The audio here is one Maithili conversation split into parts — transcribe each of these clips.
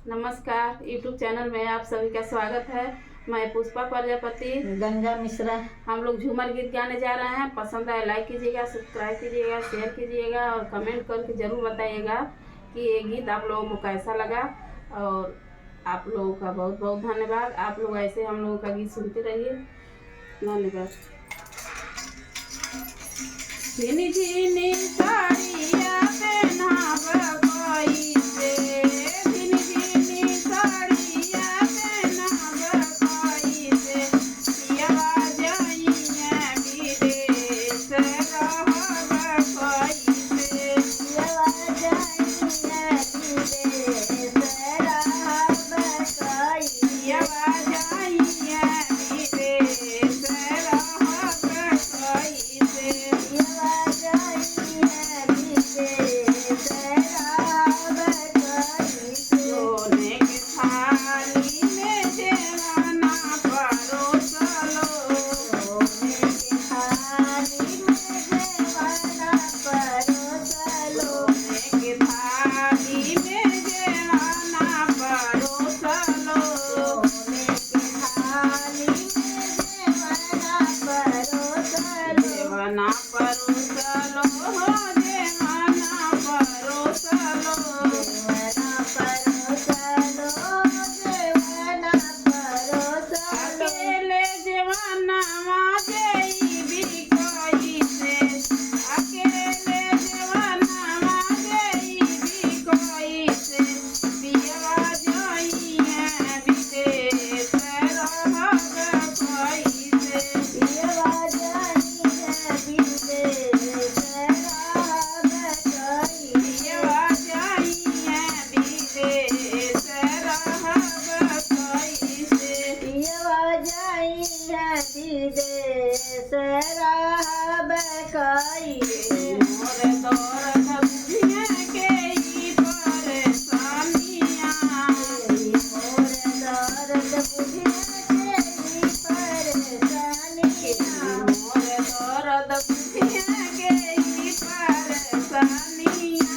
नमस्कार, YouTube चैनल में आप सभी का स्वागत है। मैं पुष्पा प्रजापति, गंगा मिश्रा। हम लोग झूमर गीत गाने जा रहे हैं। पसंद आए लाइक कीजिएगा, सब्सक्राइब कीजिएगा, शेयर कीजिएगा और कमेंट करके ज़रूर बताइएगा कि ये गीत आप लोगों को कैसा लगा। और आप लोगों का बहुत बहुत धन्यवाद। आप लोग ऐसे हम लोगों का गीत सुनते रहिए। धन्यवाद। झिनी झिनी साड़िया पहनाव कोई से, झिनी झिनी साड़िया पहनाव कोई से, पियवा जाइए विदेश रहब कोई से, पियवा जाइए विदेश रहब कोई से, पियवा जाइए विदेश रहब कोई से, पियवा जाइए विदेश रहब कोई से। सोने के थाली में जेवाना परोसलो, सोने के थाली में जेवाना परोसलो, सोने के थाली में जेवाना परोसलो, सोने के थाली में जेवाना परोसलो, जेवाना परोसलो हो, जेवाना परोसलो, जेवाना परोसलो, जेवाना परोसलो। अकेले जेवाना जेइबी कोई से, अकेले जेवाना जेइबी कोई से, पियवा जाइए विदेश रहब कोई से, पियवा जाइए विदेश रहब कोई से। पियवा जाइए विदेश रहब कोई से, पियवा जाइए विदेश रहब कोई से। मोर दर्द बुझिए के ई परेशानियाँ, मोर दर्द बुझे तेरी परेशानियाँ, मोर दर्द बुझिए के ई परेशानियाँ,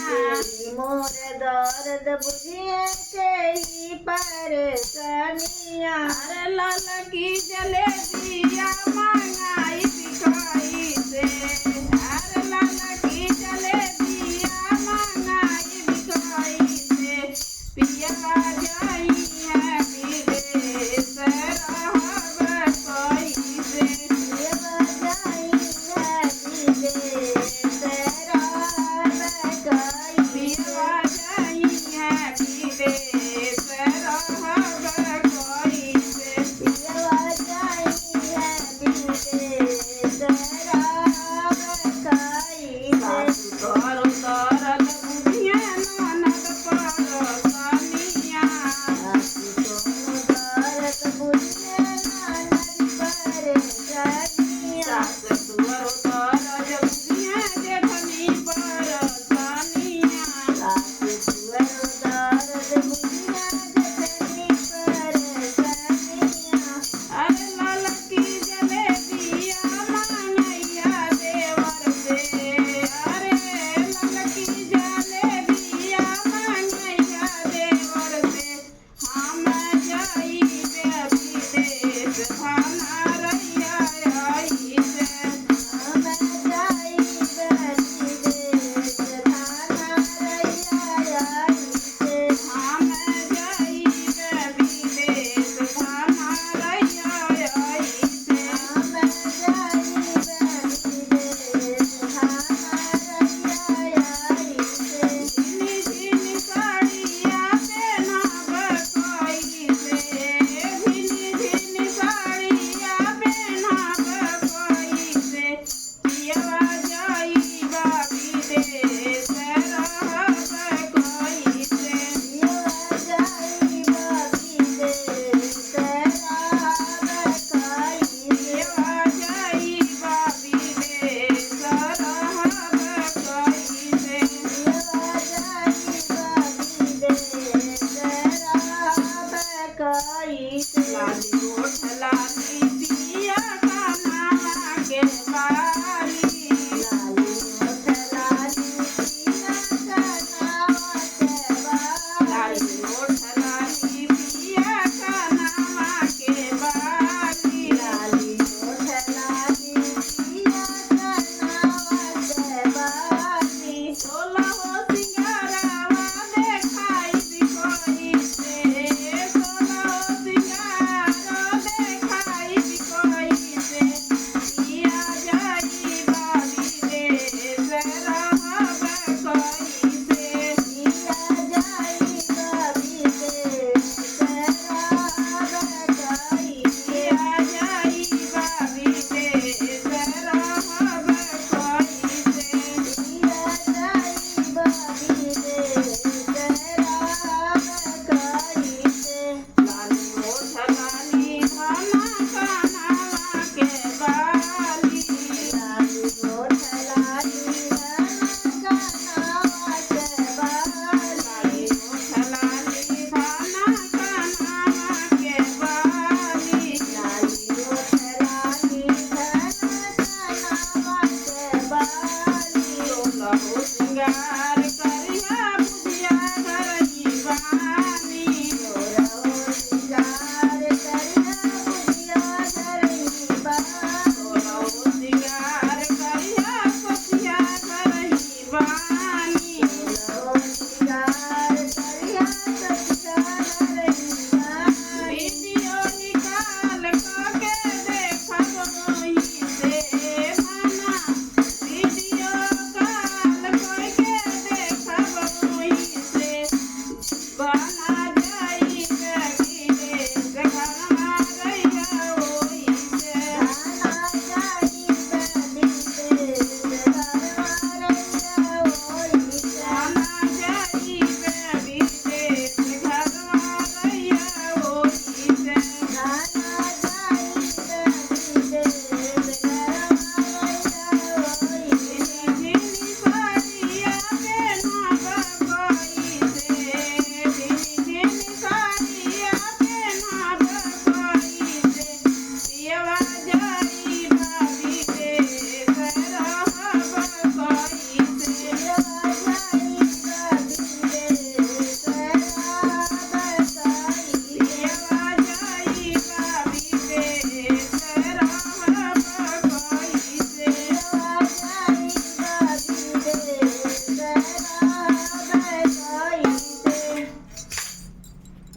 मोर दर्द बुझे तेरी परेशानियाँ। अरे लाल की जलेबिया मंगा